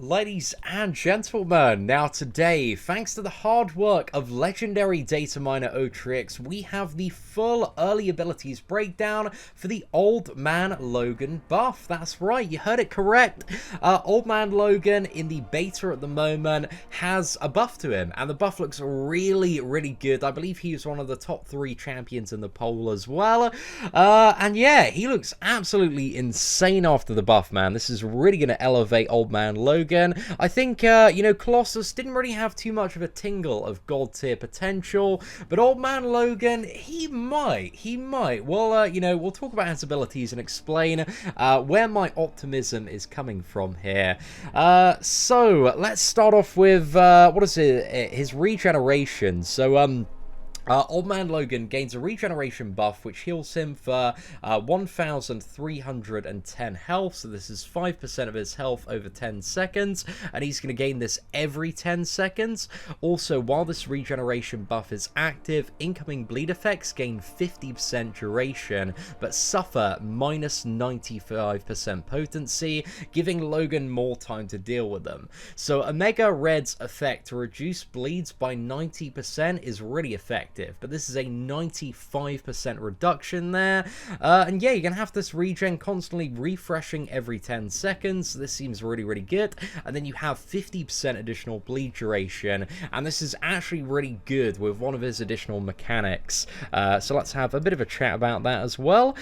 Ladies and gentlemen, now today, thanks to the hard work of legendary data miner Otriux, we have the full early abilities breakdown for the Old Man Logan buff. That's right, you heard it correct. Old Man Logan in the beta at the moment has a buff to him, and the buff looks really, really good. I believe he is one of the top 3 champions in the poll as well. And yeah, he looks absolutely insane after the buff, man. This is really going to elevate Old Man Logan. I think, you know, Colossus didn't really have too much of a tingle of God tier potential, but Old Man Logan, he might. Well, you know, we'll talk about his abilities and explain where my optimism is coming from here. So, let's start off with, what is it? His regeneration. So, Old Man Logan gains a regeneration buff, which heals him for 1,310 health, so this is 5% of his health over 10 seconds, and he's going to gain this every 10 seconds. Also, while this regeneration buff is active, incoming bleed effects gain 50% duration, but suffer minus 95% potency, giving Logan more time to deal with them. So, Omega Red's effect to reduce bleeds by 90% is really effective. But this is a 95% reduction there. And yeah, you're going to have this regen constantly refreshing every 10 seconds. This seems really, really good. And then you have 50% additional bleed duration. And this is actually really good with one of his additional mechanics. So let's have a bit of a chat about that as well.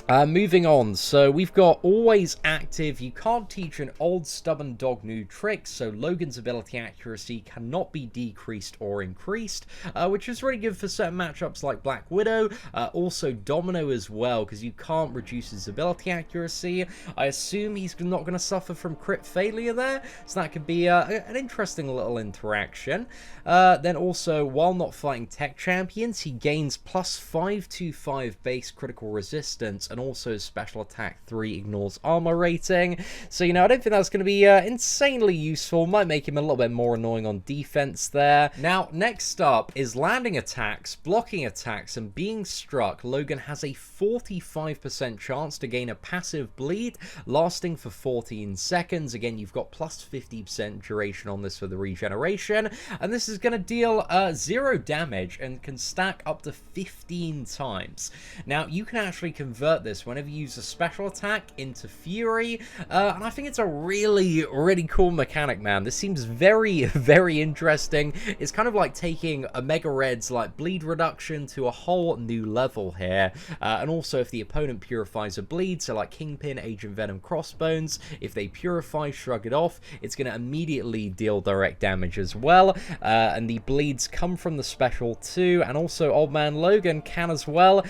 Moving on, so we've got always active. You can't teach an old stubborn dog new tricks, so Logan's ability accuracy cannot be decreased or increased, which is really good for certain matchups like Black Widow, also Domino as well, because you can't reduce his ability accuracy. I assume he's not going to suffer from crit failure there, so that could be an interesting little interaction. Then also, while not fighting tech champions, he gains plus 525 base critical resistance, and also special attack 3 ignores armor rating. So, you know, I don't think that's going to be insanely useful. Might make him a little bit more annoying on defense there. Now, next up is landing attacks, blocking attacks, and being struck. Logan has a 45% chance to gain a passive bleed, lasting for 14 seconds. Again, you've got plus 50% duration on this for the regeneration, and this is going to deal 0 damage and can stack up to 15 times. Now, you can actually convert this whenever you use a special attack into Fury, and I think it's a really, really cool mechanic, man. This seems very, very interesting. It's kind of like taking Omega Red's like bleed reduction to a whole new level here, and also if the opponent purifies a bleed, so like Kingpin, Agent Venom, Crossbones, if they purify, shrug it off, it's going to immediately deal direct damage as well, and the bleeds come from the special too, and also Old Man Logan can as well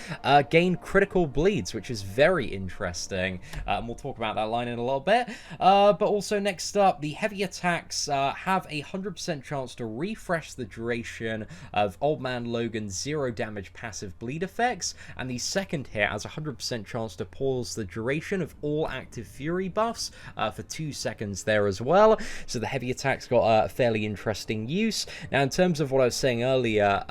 gain critical bleeds, which is very interesting, and we'll talk about that line in a little bit. But also next up, the heavy attacks have a 100% chance to refresh the duration of Old Man Logan's 0 damage passive bleed effects, and the second hit has a 100% chance to pause the duration of all active Fury buffs for 2 seconds there as well. So the heavy attacks got a fairly interesting use. Now, in terms of what I was saying earlier,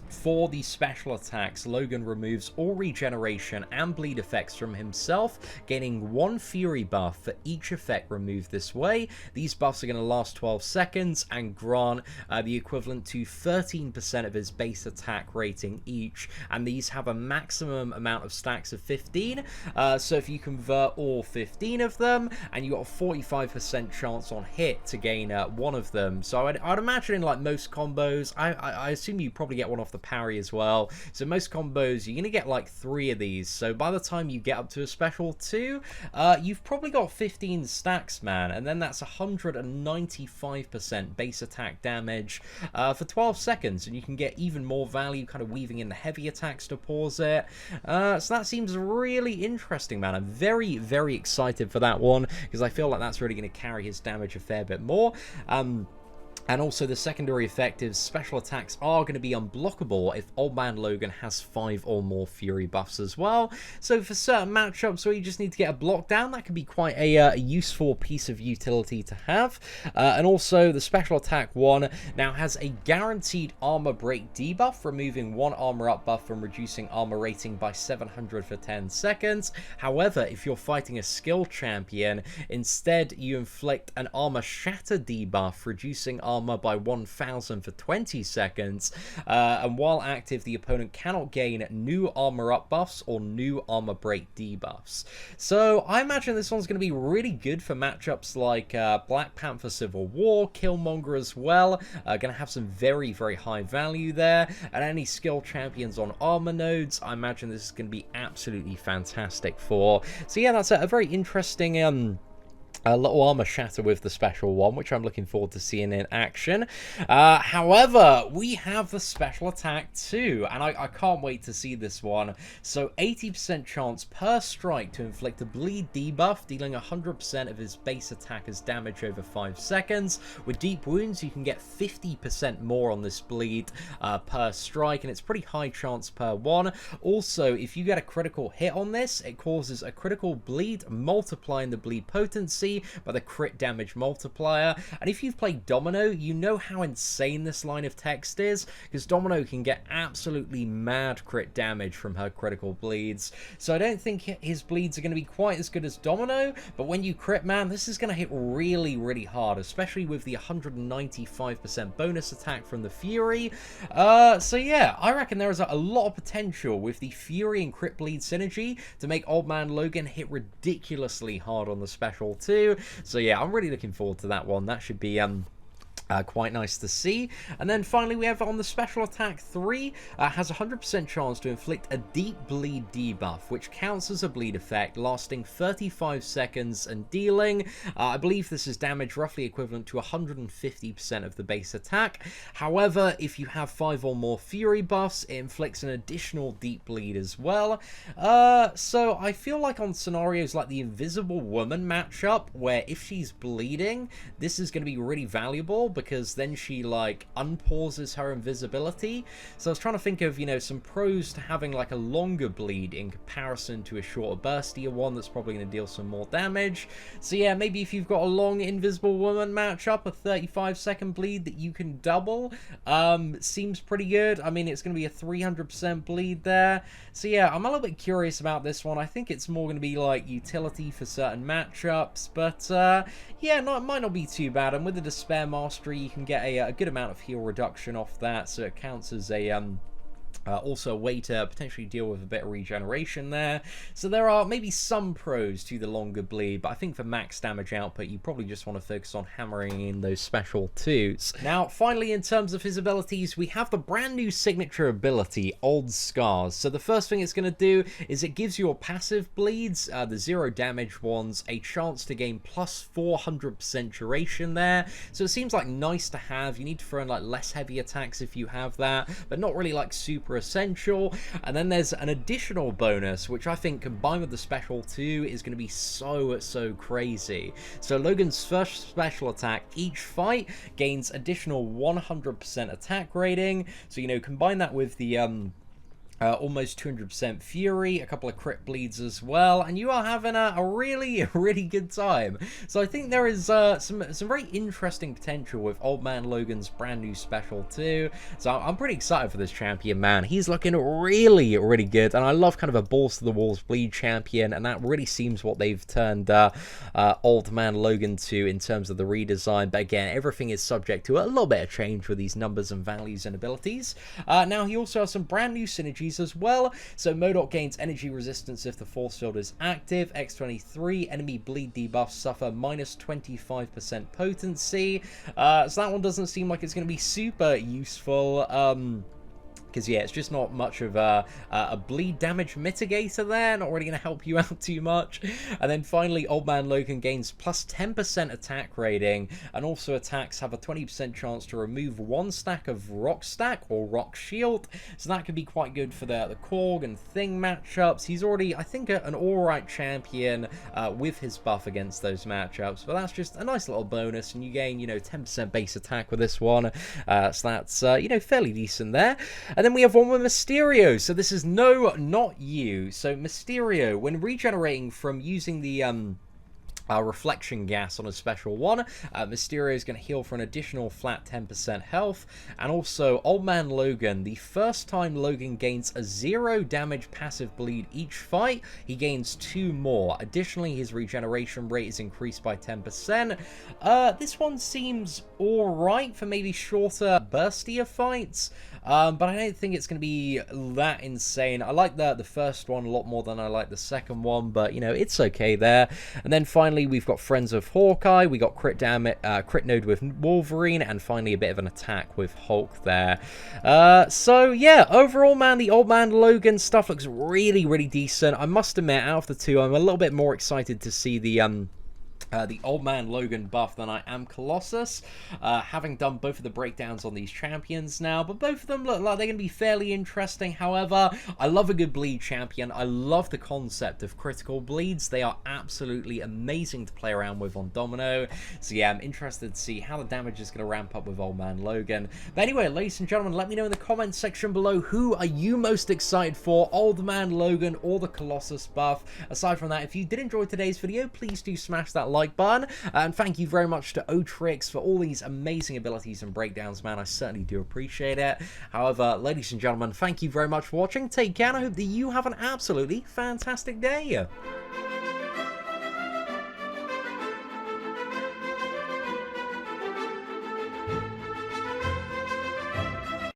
for the special attacks, Logan removes all regeneration and bleed effects from himself, gaining 1 Fury buff for each effect removed this way. These buffs are going to last 12 seconds and grant the equivalent to 13% of his base attack rating each, and these have a maximum amount of stacks of 15, so if you convert all 15 of them, and you got a 45% chance on hit to gain one of them. So I'd imagine in like most combos, I assume you probably get one off the parry as well. So most combos, you're going to get like 3 of these. So by the time you get up to a special 2, you've probably got 15 stacks, man. And then that's 195% base attack damage for 12 seconds. And you can get even more value kind of weaving in the heavy attacks to pause it. So that seems really interesting, man. I'm very, very excited for that one, because I feel like that's really going to carry his damage a fair bit more. And also the secondary effectives, special attacks are going to be unblockable if Old Man Logan has 5 or more Fury buffs as well. So for certain matchups where you just need to get a block down, that can be quite a useful piece of utility to have. And also the special attack one now has a guaranteed armor break debuff, removing 1 armor up buff and reducing armor rating by 700 for 10 seconds. However, if you're fighting a skill champion, instead you inflict an armor shatter debuff, reducing armor by 1000 for 20 seconds, and while active the opponent cannot gain new armor up buffs or new armor break debuffs. So I imagine this one's going to be really good for matchups like Black Panther Civil War, Killmonger as well, going to have some very high value there, and any skill champions on armor nodes I imagine this is going to be absolutely fantastic for. So yeah, that's a very interesting a little armor shatter with the special one, which I'm looking forward to seeing in action. However, we have the special attack too, and I can't wait to see this one. So 80% chance per strike to inflict a bleed debuff, dealing 100% of his base attack as damage over 5 seconds. With deep wounds, you can get 50% more on this bleed per strike, and it's pretty high chance per one. Also, if you get a critical hit on this, it causes a critical bleed, multiplying the bleed potency by the crit damage multiplier. And if you've played Domino, you know how insane this line of text is, because Domino can get absolutely mad crit damage from her critical bleeds. So I don't think his bleeds are going to be quite as good as Domino, but when you crit, man, this is going to hit really hard, especially with the 195% bonus attack from the Fury. So yeah, I reckon there is a lot of potential with the Fury and crit bleed synergy to make Old Man Logan hit ridiculously hard on the special too. So yeah, I'm really looking forward to that one. That should be quite nice to see. And then finally we have on the special attack 3, has a 100% chance to inflict a deep bleed debuff, which counts as a bleed effect lasting 35 seconds and dealing, I believe this is damage roughly equivalent to 150% of the base attack. However, if you have 5 or more Fury buffs, it inflicts an additional deep bleed as well. So I feel like on scenarios like the Invisible Woman matchup, where if she's bleeding, this is going to be really valuable, because then she like unpauses her invisibility. So I was trying to think of, you know, some pros to having like a longer bleed in comparison to a shorter burstier one that's probably going to deal some more damage. So yeah, maybe if you've got a long Invisible Woman matchup, a 35-second bleed that you can double seems pretty good. I mean, it's going to be a 300% bleed there. So yeah, I'm a little bit curious about this one. I think it's more going to be like utility for certain matchups, but yeah, it might not be too bad. And with the Despair Mastery, you can get a good amount of heal reduction off that, so it counts as a also a way to potentially deal with a bit of regeneration there. So there are maybe some pros to the longer bleed, but I think for max damage output, you probably just want to focus on hammering in those special 2s. Now, finally, in terms of his abilities, we have the brand new signature ability, Old Scars. So the first thing it's going to do is it gives your passive bleeds, the 0 damage ones, a chance to gain plus 400% duration there. So it seems like nice to have. You need to throw in like less heavy attacks if you have that, but not really like super essential. And then there's an additional bonus, which I think combined with the special 2 is going to be so crazy. So Logan's first special attack each fight gains additional 100% attack rating. So, you know, combine that with the almost 200% Fury, a couple of crit bleeds as well, and you are having a really good time. So I think there is some very interesting potential with Old Man Logan's brand new special too. So I'm pretty excited for this champion, man. He's looking really good, and I love kind of a balls to the walls bleed champion, and that really seems what they've turned Old Man Logan to in terms of the redesign. But again, everything is subject to a little bit of change with these numbers and values and abilities. Now he also has some brand new synergies as well. So MODOK gains energy resistance if the force field is active. X23, enemy bleed debuffs suffer minus 25% potency. So that one doesn't seem like it's going to be super useful. because, yeah, it's just not much of a bleed damage mitigator there. Not really going to help you out too much. And then finally, Old Man Logan gains plus 10% attack rating, and also attacks have a 20% chance to remove 1 stack of Rock Stack or Rock Shield. So that could be quite good for the Korg and Thing matchups. He's already, I think, an alright champion with his buff against those matchups. But that's just a nice little bonus, and you gain, you know, 10% base attack with this one. So that's, you know, fairly decent there. And then we have one with Mysterio. So this is No, Not You. So Mysterio, when regenerating from using the reflection gas on a special one, Mysterio is going to heal for an additional flat 10% health. And also Old Man Logan, the first time Logan gains a 0 damage passive bleed each fight, he gains 2 more. Additionally, his regeneration rate is increased by 10%. This one seems alright for maybe shorter, burstier fights. But I don't think it's going to be that insane. I like the first one a lot more than I like the second one, but, you know, it's okay there. And then finally, we've got Friends of Hawkeye, we got crit node with Wolverine, and finally a bit of an attack with Hulk there. So, yeah, overall, man, the Old Man Logan stuff looks really, really decent. I must admit, out of the two, I'm a little bit more excited to see the Old Man Logan buff than I am Colossus, having done both of the breakdowns on these champions now, but both of them look like they're going to be fairly interesting. However, I love a good bleed champion. I love the concept of critical bleeds. They are absolutely amazing to play around with on Domino. So yeah, I'm interested to see how the damage is going to ramp up with Old Man Logan. But anyway, ladies and gentlemen, let me know in the comments section below, who are you most excited for, Old Man Logan or the Colossus buff? Aside from that, if you did enjoy today's video, please do smash that like button, and thank you very much to Otriux for all these amazing abilities and breakdowns, man. I certainly do appreciate it. However, ladies and gentlemen, thank you very much for watching. Take care, and I hope that you have an absolutely fantastic day.